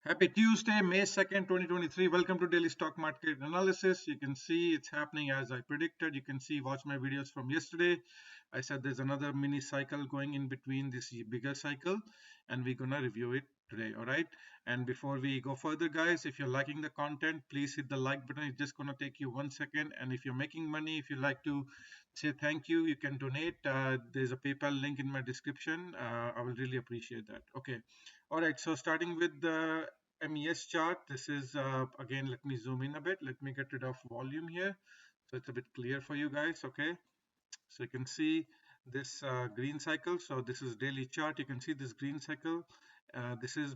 Happy Tuesday, May 2nd, 2023. Welcome to Daily Stock Market Analysis. You can see it's happening as I predicted. You can see, watch my videos from yesterday. I said there's another mini cycle going in between this bigger cycle, and we're gonna review it today. All right. And before we go further, guys, if you're liking the content, please hit the like button. It's just gonna take you 1 second. And if you're making money, if you like to say thank you, you can donate. There's a PayPal link in my description. I will really appreciate that. Okay. All right, so starting with the MES chart, this is again, let me zoom in a bit. Let me get rid of volume here so it's a bit clear for you guys. Okay, so you can see this green cycle. So this is daily chart. You can see this green cycle. This is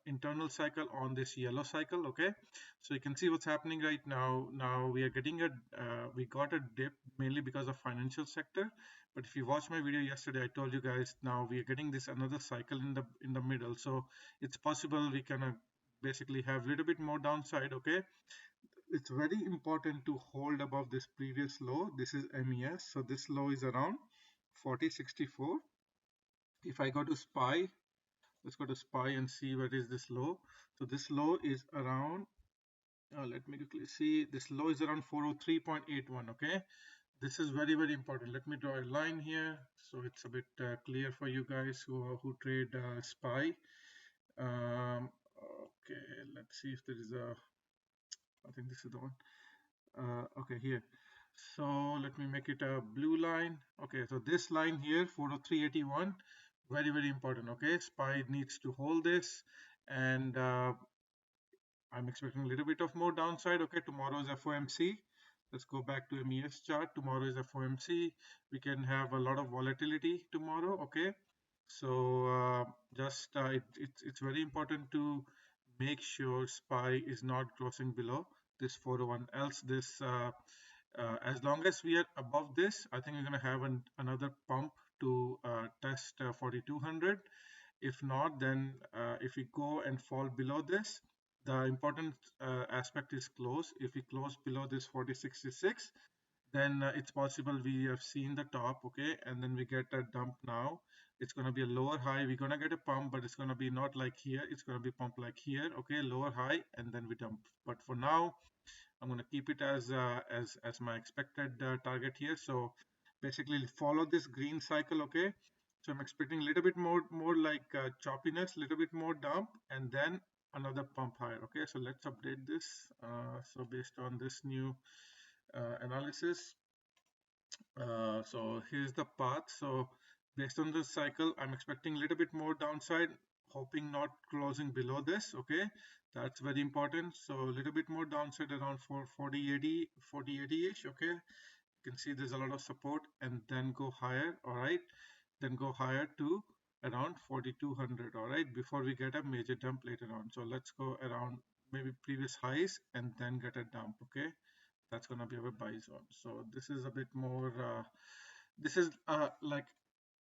internal cycle on this yellow cycle. Okay, so you can see what's happening right now. Now we are getting we got a dip mainly because of financial sector. But if you watched my video yesterday, I told you guys now we are getting this another cycle in the middle. So it's possible we can basically have a little bit more downside. Okay, it's very important to hold above this previous low. This is MES, so this low is around 40.64. If I go to SPY, let's go to SPY and see what is this low. So this low is around, let me quickly see, this low is around 403.81. Okay, this is very important. Let me draw a line here so it's a bit clear for you guys who trade SPY. Okay, let's see if there is a, I think this is the one. Okay, here. So let me make it a blue line. Okay, so this line here, 403.81, very important. Okay, SPY needs to hold this, and I'm expecting a little bit of more downside. Okay, tomorrow is FOMC. Let's go back to MES chart. Tomorrow is FOMC. We can have a lot of volatility tomorrow. Okay, so it's very important to make sure SPY is not crossing below this 401. Else this as long as we are above this, I think we're going to have another pump to test 4200. If not, then if we go and fall below this, the important aspect is close. If we close below this 4066, then it's possible we have seen the top. Okay, and then we get a dump. Now it's going to be a lower high. We're going to get a pump, but it's going to be not like here. It's going to be pump like here. Okay, lower high, and then we dump. But for now, I'm going to keep it as my expected target here. So basically follow this green cycle. Okay, so I'm expecting a little bit more like choppiness, little bit more dump, and then another pump higher. Okay, so let's update this. So based on this new analysis, so here's the path. So based on this cycle, I'm expecting a little bit more downside, hoping not closing below this. Okay, that's very important. So a little bit more downside around 4080-ish. Okay, you can see there's a lot of support, and then go higher. All right, then go higher to around 4200. All right, before we get a major dump later on. So let's go around maybe previous highs and then get a dump. Okay, that's gonna be our buy zone. So this is a bit more this is like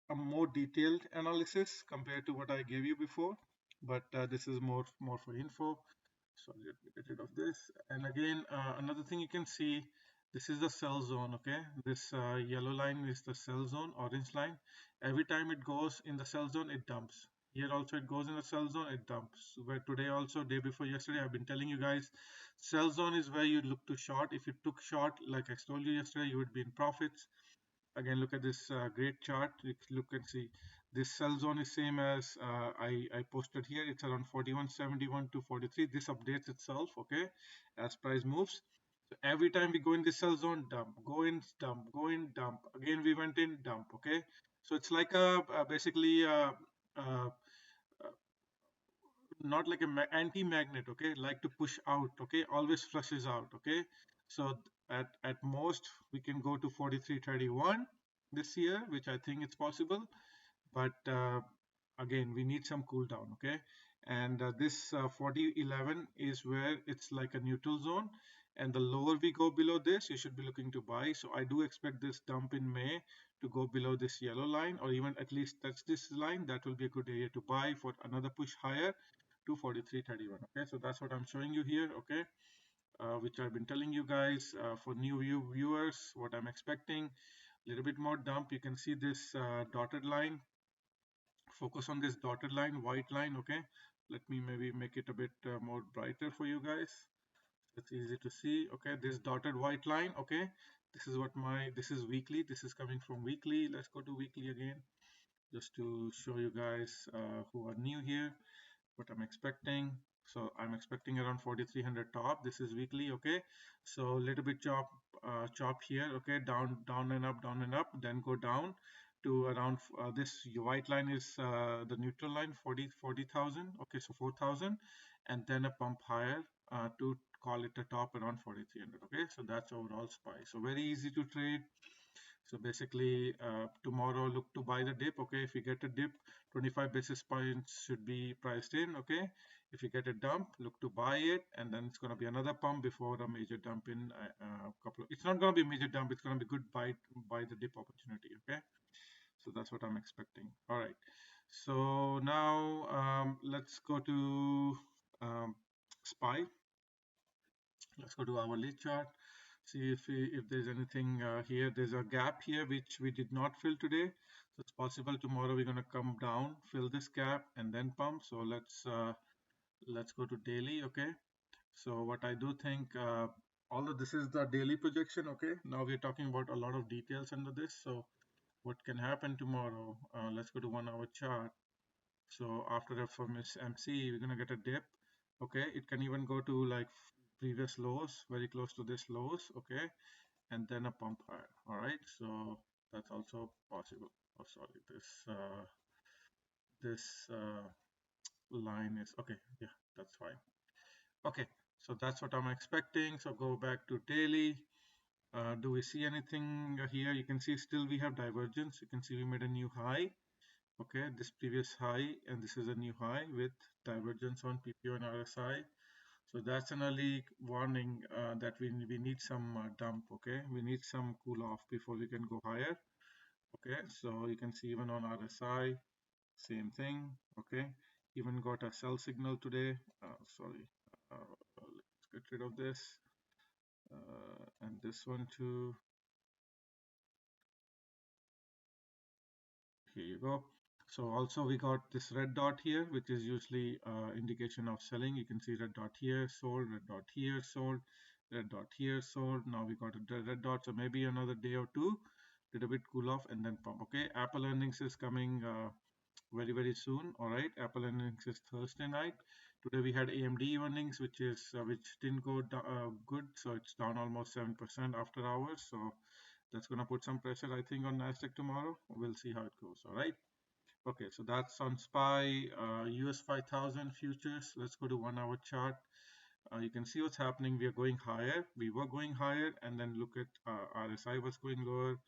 a more detailed analysis compared to what I gave you before, but this is more for info. So let me get rid of this. And again, another thing you can see, this is the sell zone. Okay, this yellow line is the sell zone, orange line. Every time it goes in the sell zone, it dumps. Here also it goes in the sell zone, it dumps. Where today also, day before yesterday, I've been telling you guys, sell zone is where you look to short. If you took short, like I told you yesterday, you would be in profits. Again, look at this great chart. Look and see, this sell zone is same as I posted here. It's around 41.71 to 43. This updates itself, okay, as price moves. So every time we go in this sell zone, dump, go in, dump, go in, dump. Again, we went in, dump, okay. So it's like basically uh, not like a anti-magnet. Okay, like to push out. Okay, always flushes out. Okay, so at most we can go to 43.31 this year, which I think it's possible, but again we need some cool down. Okay, and this 40.11 is where it's like a neutral zone, and the lower we go below this, you should be looking to buy. So I do expect this dump in May to go below this yellow line, or even at least touch this line. That will be a good area to buy for another push higher to 43.31. Okay, so that's what I'm showing you here. Okay, which I've been telling you guys for new viewers what I'm expecting. A little bit more dump. You can see this dotted line. Focus on this dotted line, white line. Okay, Let me maybe make it a bit more brighter for you guys. It's easy to see. Okay, this dotted white line. Okay, this is what this is weekly. This is coming from weekly. Let's go to weekly again, just to show you guys who are new here what I'm expecting. So I'm expecting around 4300 top. This is weekly. Okay, so little bit chop here. Okay, down and up, then go down to around this white line is the neutral line, 40,000. Okay, so 4,000, and then a pump higher to call it a top around 4300. Okay, so that's overall SPY. So very easy to trade. So basically, tomorrow look to buy the dip. Okay, if you get a dip, 25 basis points should be priced in. Okay, if you get a dump, look to buy it, and then it's going to be another pump before a major dump in a couple of. It's not going to be a major dump. It's going to be good buy the dip opportunity. Okay, so that's what I'm expecting. All right. So now let's go to SPY. Let's go to hourly chart. See if there's anything here. There's a gap here which we did not fill today. So it's possible tomorrow we're going to come down, fill this gap, and then pump. So let's go to daily. Okay. So what I do think, although this is the daily projection. Okay. Now we're talking about a lot of details under this. So what can happen tomorrow? Let's go to 1 hour chart. So after FOMC, we're gonna get a dip. Okay, it can even go to like previous lows, very close to this lows. Okay, and then a pump higher. All right, so that's also possible. Oh, sorry, this line is okay. Yeah, that's fine. Okay, so that's what I'm expecting. So go back to daily. Do we see anything here? You can see still we have divergence. You can see we made a new high. Okay, this previous high, and this is a new high with divergence on PPO and RSI. So that's an early warning that we need some dump. Okay, we need some cool off before we can go higher. Okay, so you can see even on RSI, same thing. Okay, even got a sell signal today. Sorry, let's get rid of this and this one too. Here you go. So also we got this red dot here, which is usually indication of selling. You can see red dot here, sold, red dot here, sold, red dot here, sold. Now we got a red dot, so maybe another day or two, little bit cool off and then pump. Okay, Apple earnings is coming very soon. All right, Apple earnings is Thursday night. Today we had AMD earnings, which didn't go good, so it's down almost 7% after hours. So that's going to put some pressure, I think, on Nasdaq tomorrow. We'll see how it goes. All right. Okay, so that's on SPY, US 5000 futures. Let's go to 1 hour chart. You can see what's happening. We are going higher. We were going higher, and then look at RSI was going lower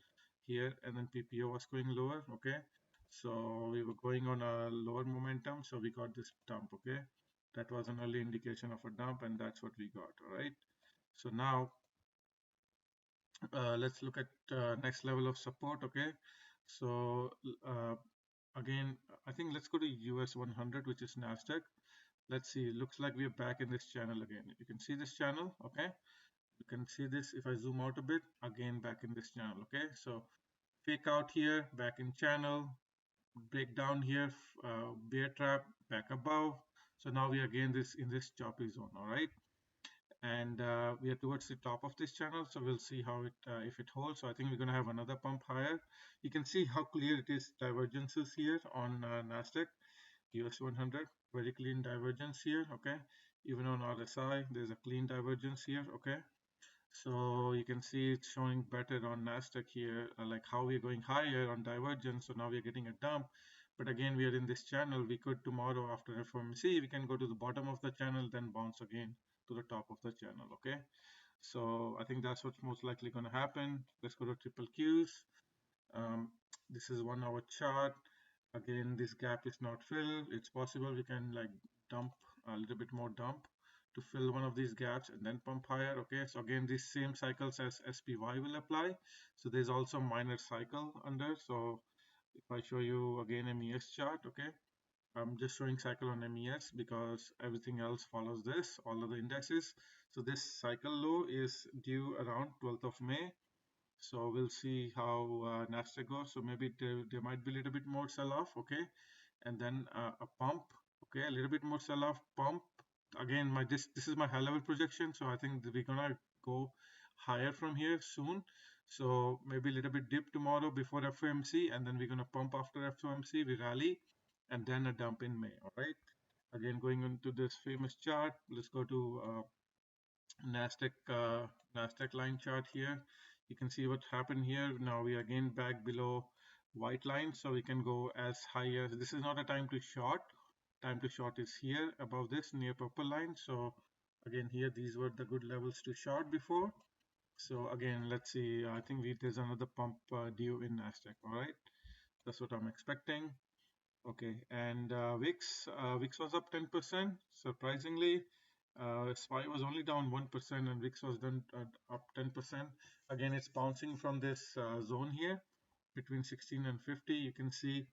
here, and then PPO was going lower. Okay, so we were going on a lower momentum, so we got this dump. Okay, that was an early indication of a dump, and that's what we got. All right. So now let's look at next level of support. Okay, so again, I think let's go to US 100, which is Nasdaq. Let's see, looks like we are back in this channel again. You can see this channel. Okay, you can see this if I zoom out a bit, again back in this channel. Okay, so fake out here, back in channel, break down here, bear trap, back above. So now we are again in this choppy zone. All right, and we are towards the top of this channel, so we'll see how it if it holds. So I think we're going to have another pump higher. You can see how clear it is, divergences here on Nasdaq US 100, very clean divergence here. Okay, even on RSI there's a clean divergence here. Okay, so you can see it's showing better on Nasdaq here, like how we're going higher on divergence. So now we're getting a dump, but again we are in this channel. We could tomorrow after FOMC we can go to the bottom of the channel, then bounce again to the top of the channel. Okay, so I think that's what's most likely going to happen. Let's go to triple Qs. This is 1 hour chart. Again, this gap is not filled. It's possible we can like dump a little bit more dump to fill one of these gaps and then pump higher. Okay, so again these same cycles as SPY will apply. So there's also minor cycle under. So if I show you again MES chart, okay, I'm just showing cycle on MES because everything else follows this, all of the indexes. So this cycle low is due around 12th of May. So we'll see how Nasdaq goes. So maybe there might be a little bit more sell off. Okay, and then a pump. Okay, a little bit more sell-off pump. Again, this is my high level projection, so I think that we're gonna go higher from here soon. So maybe a little bit dip tomorrow before FOMC, and then we're gonna pump after FOMC. We rally, and then a dump in May. All right. Again, going into this famous chart, let's go to Nasdaq line chart here. You can see what happened here. Now we are again back below white line, so we can go as high as, this is not a time to short. Time to short is here above this near purple line. So again here, these were the good levels to short before. So again, let's see. I think there's another pump due in Nasdaq. All right, that's what I'm expecting. Okay, and VIX was up 10%. Surprisingly, SPY was only down 1%, and VIX was then up 10%. Again, it's bouncing from this zone here between 16 and 50. You can see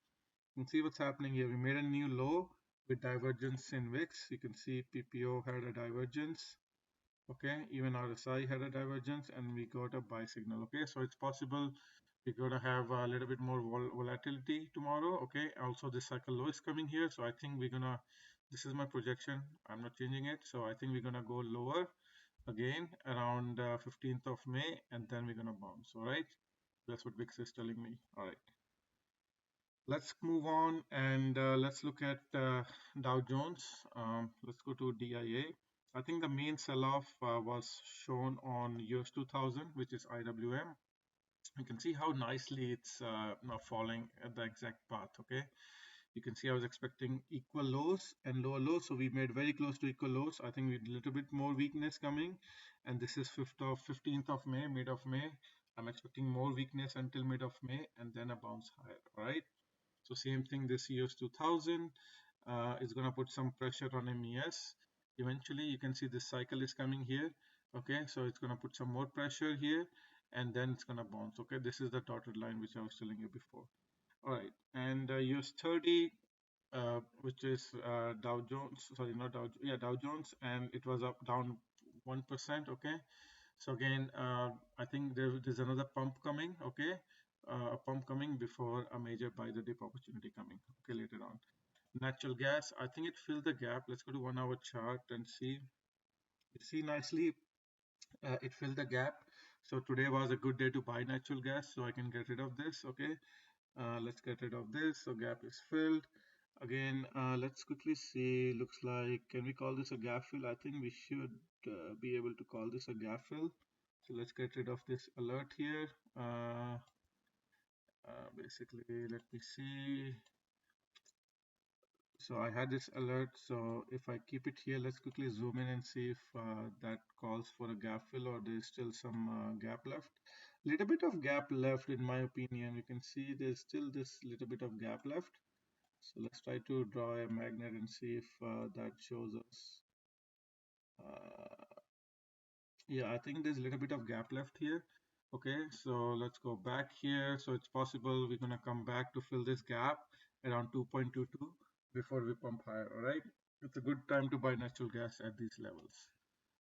what's happening here. We made a new low with divergence in VIX. You can see PPO had a divergence. Okay, even RSI had a divergence, and we got a buy signal. Okay, so it's possible we're going to have a little bit more volatility tomorrow. Okay, also this cycle low is coming here, so I think we're gonna, this is my projection, I'm not changing it, so I think we're gonna go lower again around 15th of May, and then we're gonna bounce. All right, that's what VIX is telling me. All right, let's move on, and let's look at Dow Jones. Let's go to DIA. I think the main sell-off was shown on US 2000, which is IWM. You can see how nicely it's now falling at the exact path. Okay, you can see I was expecting equal lows and lower lows, so we made very close to equal lows. I think we had a little bit more weakness coming, and this is 15th of May, mid of May. I'm expecting more weakness until mid of May, and then a bounce higher. All right, so same thing, this year's 2000 is going to put some pressure on MES. Eventually, you can see this cycle is coming here. Okay, so it's going to put some more pressure here, and then it's going to bounce. Okay, this is the dotted line which I was telling you before. All right, and US 30, which is Dow Jones, sorry, not Dow, yeah, Dow Jones, and it was up down 1%. Okay, so again, I think there's another pump coming. Okay, a pump coming before a major buy the dip opportunity coming. Okay, later on. Natural gas, I think it filled the gap. Let's go to 1 hour chart and see. You see nicely, it filled the gap. So today was a good day to buy natural gas, so I can get rid of this. Okay, let's get rid of this. So gap is filled. Again, let's quickly see. Looks like, can we call this a gap fill? I think we should be able to call this a gap fill. So let's get rid of this alert here. Basically, let me see. So I had this alert. So if I keep it here, let's quickly zoom in and see if that calls for a gap fill or there's still some gap left. Little bit of gap left in my opinion. You can see there's still this little bit of gap left. So let's try to draw a magnet and see if that shows us. Yeah, I think there's a little bit of gap left here. Okay, so let's go back here. So it's possible we're gonna come back to fill this gap around 2.22 before we pump higher. All right, it's a good time to buy natural gas at these levels.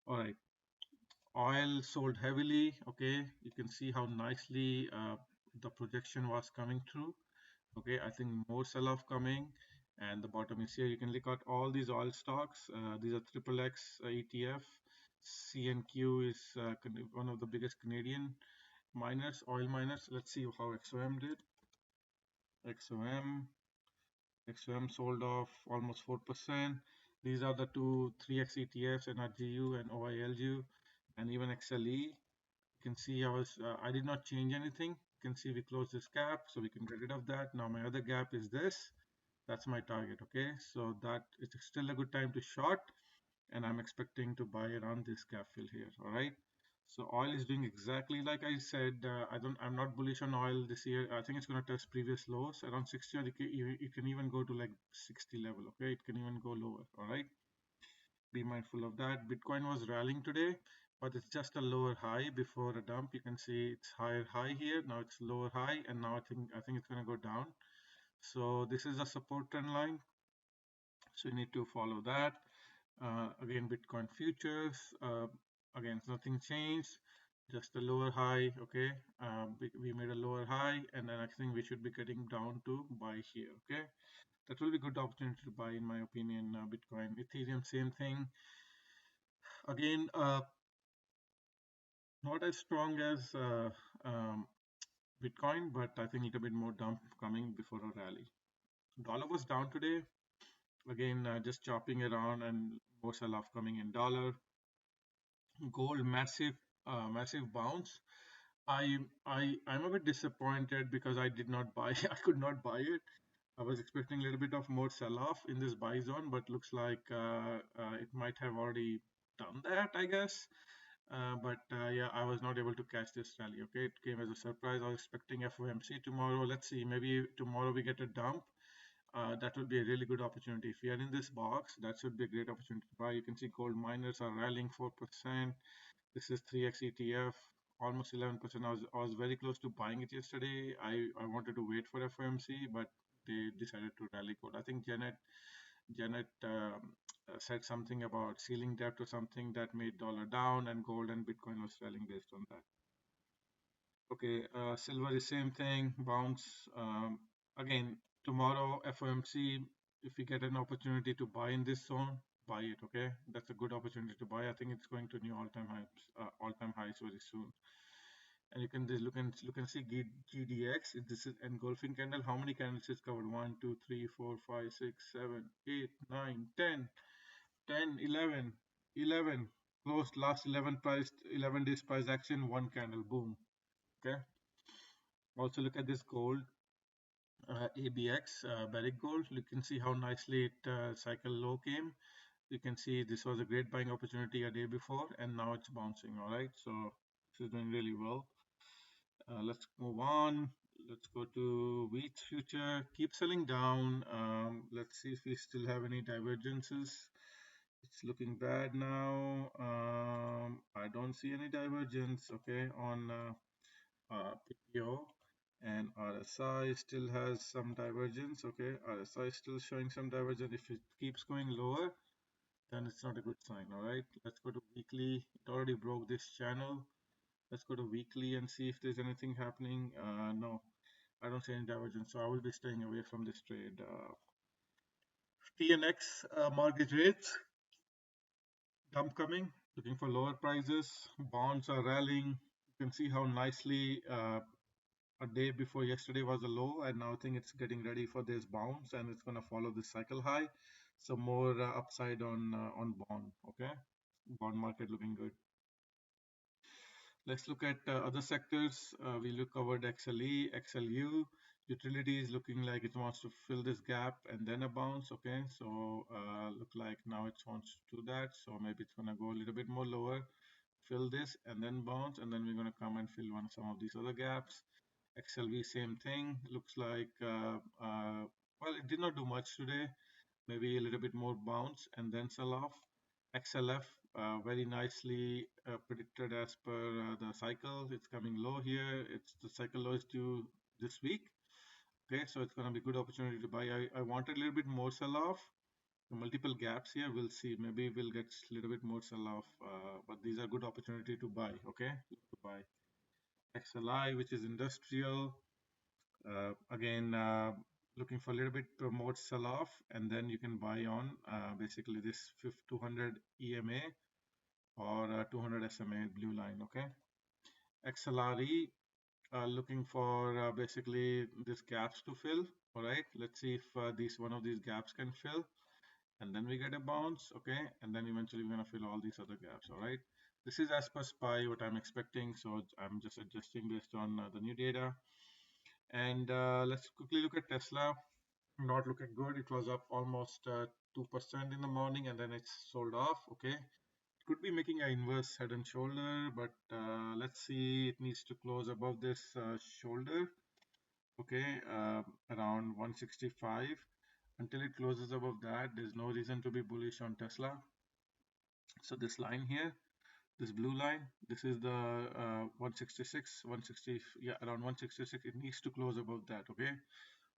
All right, oil sold heavily. Okay, you can see how nicely the projection was coming through. Okay, I think more sell-off coming, and the bottom is here. You can look at all these oil stocks. These are triple X ETF. CNQ is one of the biggest Canadian miners, oil miners. Let's see how XOM did. XOM sold off almost 4%. These are the two 3X ETFs, NRGU and OILGU, and even XLE. You can see I did not change anything. You can see we closed this gap, so we can get rid of that. Now my other gap is this. That's my target. Okay, so that is still a good time to short, and I'm expecting to buy around this gap fill here. All right, so oil is doing exactly like I said. I'm not bullish on oil this year. I think it's going to test previous lows around 60, or you can even go to like 60 level. Okay, it can even go lower. All right, be mindful of that. Bitcoin was rallying today, but it's just a lower high before a dump. You can see it's higher high here. Now it's lower high, and now I think it's going to go down. So this is a support trend line, so you need to follow that. Again, Bitcoin futures, again, nothing changed, just a lower high. Okay, we made a lower high, and then I think we should be getting down to buy here. Okay, that will be good opportunity to buy, in my opinion. Bitcoin, Ethereum, same thing. Again, not as strong as Bitcoin, but I think a little bit more dump coming before a rally. Dollar was down today. Again, just chopping around and more sell-off coming in dollar. Gold, massive bounce. I'm a bit disappointed because I did not buy. I could not buy it. I was expecting a little bit of more sell-off in this buy zone, but looks like it might have already done that, I guess. But yeah, I was not able to catch this rally. Okay, it came as a surprise. I was expecting FOMC tomorrow. Let's see, maybe tomorrow we get a dump. That would be a really good opportunity. If we are in this box, that should be a great opportunity to buy. You can see gold miners are rallying 4%. This is 3x ETF, almost 11%. I was very close to buying it yesterday. I wanted to wait for FOMC, but they decided to rally gold. I think Janet said something about ceiling depth or something that made dollar down, and gold and Bitcoin was rallying based on that. Okay, silver is same thing, bounce. Again, tomorrow FOMC, if we get an opportunity to buy in this zone, buy it. Okay, that's a good opportunity to buy. I think it's going to new all-time highs very soon. And you can just look and see GDX. This is engulfing candle. How many candles is covered? 1, 2, 3, 4, 5, 6, 7, 8, 9, 10, 10, 11, 11. Closed last 11 days price action, one candle, boom. Okay. Also look at this gold, ABX, Barrick Gold. You can see how nicely it cycle low came. You can see this was a great buying opportunity a day before, and now it's bouncing. All right, so this is doing really well. Let's move on. Let's go to wheat future. Keep selling down. Let's see if we still have any divergences. It's looking bad now. I don't see any divergence. Okay, on PPO, and RSI still has some divergence. Okay, RSI is still showing some divergence. If it keeps going lower, then it's not a good sign. All right, let's go to weekly. It already broke this channel. Let's go to weekly and see if there's anything happening. No, I don't see any divergence, so I will be staying away from this trade. TNX mortgage rates dump coming, looking for lower prices. Bonds are rallying. You can see how nicely a day before yesterday was a low, and now I think it's getting ready for this bounce, and it's going to follow this cycle high. So more upside on bond. Okay, bond market looking good. Let's look at other sectors. We look covered XLE, XLU. Utility is looking like it wants to fill this gap and then a bounce. Okay, so look like now it wants to do that. So maybe it's gonna go a little bit more lower, fill this and then bounce, and then we're gonna come and fill some of these other gaps. XLV, same thing. Looks like well, it did not do much today. Maybe a little bit more bounce and then sell off. XLF very nicely predicted as per the cycle. It's coming low here. It's the cycle low is due this week. Okay, so it's going to be good opportunity to buy. I wanted a little bit more sell off. Multiple gaps here. We'll see. Maybe we'll get a little bit more sell off, but these are good opportunity to buy. Okay, to buy. XLI, which is industrial. Again, looking for a little bit more sell off, and then you can buy on basically this 200 EMA or 200 SMA blue line. Okay, XLRE looking for basically these gaps to fill. All right, let's see if one of these gaps can fill, and then we get a bounce. Okay, and then eventually we're gonna fill all these other gaps. All right, this is as per SPY what I'm expecting, so I'm just adjusting based on the new data. And let's quickly look at Tesla. Not looking good. It was up almost 2% in the morning, and then it's sold off. Okay, could be making an inverse head and shoulder, but let's see. It needs to close above this shoulder. Okay, around 165. Until it closes above that, there's no reason to be bullish on Tesla. So this line here, this blue line, this is the 166, 160, yeah, around 166. It needs to close above that. Okay,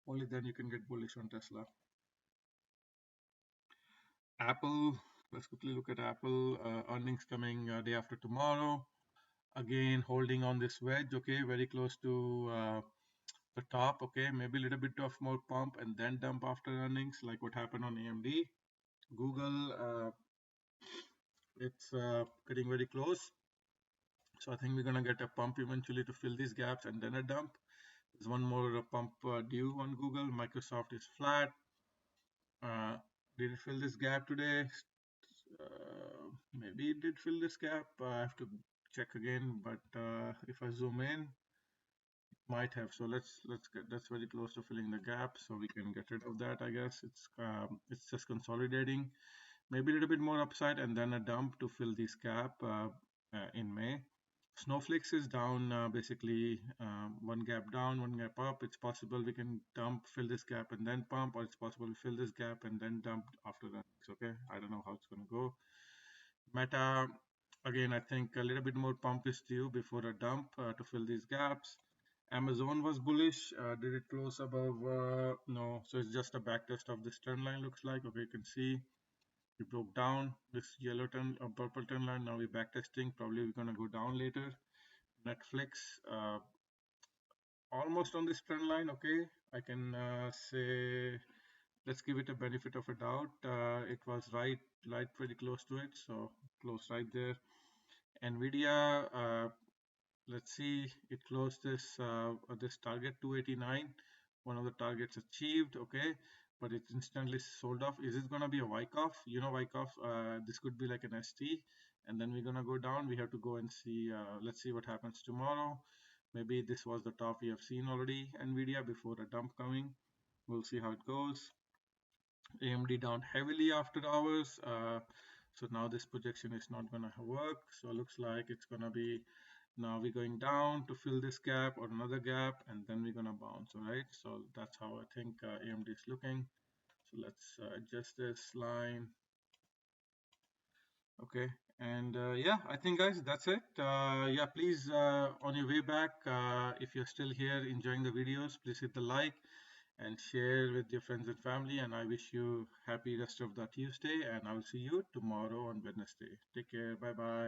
only then you can get bullish on Tesla. Apple, let's quickly look at Apple. Earnings coming day after tomorrow. Again, holding on this wedge. Okay, very close to the top. Okay, maybe a little bit of more pump and then dump after earnings, like what happened on AMD. Google, it's getting very close. So I think we're gonna get a pump eventually to fill these gaps and then a dump. There's one more pump due on Google. Microsoft is flat. Uh, did it fill this gap today? Maybe it did fill this gap. I have to check again, but if I zoom in, might have. So let's get, that's very close to filling the gap, so we can get rid of that. I guess it's just consolidating. Maybe a little bit more upside and then a dump to fill this gap in May. Snowflakes is down, basically one gap down, one gap up. It's possible we can dump, fill this gap and then pump, or it's possible to fill this gap and then dump after that. Okay, I don't know how it's going to go. Meta, again, I think a little bit more pump is due before a dump to fill these gaps. Amazon was bullish. Did it close above? No, so it's just a back test of this trend line, looks like. Okay, you can see we broke down this yellow turn, purple trend line. Now we're back testing. Probably we're going to go down later. Netflix, almost on this trend line. Okay, I can say let's give it a benefit of a doubt. It was right pretty close to it, so close right there. Nvidia, let's see, it closed this target 289, one of the targets achieved. Okay, but it instantly sold off. Is it gonna be a Wyckoff? You know, Wyckoff, this could be like an ST, and then we're gonna go down. We have to go and see. Let's see what happens tomorrow. Maybe this was the top we have seen already, Nvidia, before a dump coming. We'll see how it goes. AMD down heavily after hours. So now this projection is not gonna work. So it looks like it's gonna be, now we're going down to fill this gap or another gap, and then we're gonna bounce. All right, so that's how I think AMD is looking. So let's adjust this line. Okay, and yeah, I think guys, that's it. Yeah, please, on your way back, if you're still here enjoying the videos, please hit the like and share with your friends and family. And I wish you happy rest of the Tuesday, and I'll see you tomorrow on Wednesday. Take care. Bye bye.